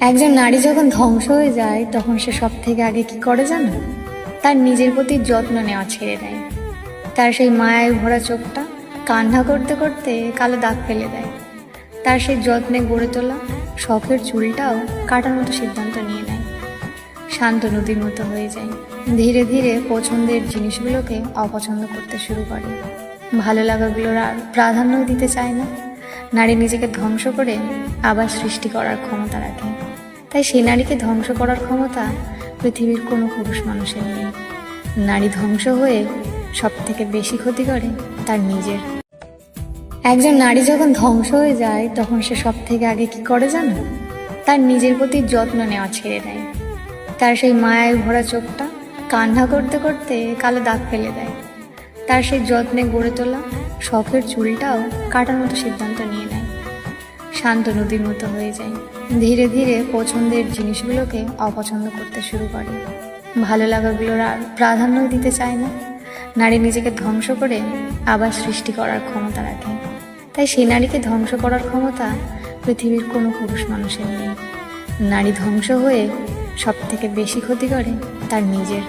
একজন নারী যখন ধ্বংস হয়ে যায় তখন সে সব থেকে আগে কি করে জানো? তার নিজের প্রতি যত্ন নেওয়া ছেড়ে দেয়। তার সেই মায়ায় ভরা চোখটা কান্না করতে করতে কালো দাগ ফেলে দেয়। তার সেই যত্নে গড়ে তোলা শখের চুলটাও কাটার মতো সিদ্ধান্ত নিয়ে নেয়। শান্ত নদীর মতো হয়ে যায়। ধীরে ধীরে পছন্দের জিনিসগুলোকে অপছন্দ করতে শুরু করে। ভালো লাগাগুলোর আর প্রাধান্য দিতে চায় না। নারী নিজেকে ধ্বংস করে আবার সৃষ্টি করার ক্ষমতা রাখে। তাই সেই নারীকে ধ্বংস করার ক্ষমতা পৃথিবীর কোনো পুরুষ মানুষের নেই। নারী ধ্বংস হয়ে সব থেকে বেশি ক্ষতি করে তার নিজের। একজন নারী যখন ধ্বংস হয়ে যায় তখন সে সব থেকে আগে কি করে জানো? তার নিজের প্রতি যত্ন নেওয়া ছেড়ে দেয়। তার সেই মায়ায় ভরা চোখটা কান্না করতে করতে কালো দাগ ফেলে দেয়। তার সেই যত্নে গড়ে তোলা শখের চুলটাও কাটার মতো সিদ্ধান্ত নিয়ে নেয়। শান্ত নদীর মতো হয়ে যায়। ধীরে ধীরে পছন্দের জিনিসগুলোকে অপছন্দ করতে শুরু করে। ভালো লাগাগুলোর আর প্রাধান্য দিতে চায় না। নারী নিজেকে ধ্বংস করে আবার সৃষ্টি করার ক্ষমতা রাখে। তাই সেই নারীকে ধ্বংস করার ক্ষমতা পৃথিবীর কোনো পুরুষ মানুষের নেই। নারী ধ্বংস হয়ে সব থেকে বেশি ক্ষতি করে তার নিজের।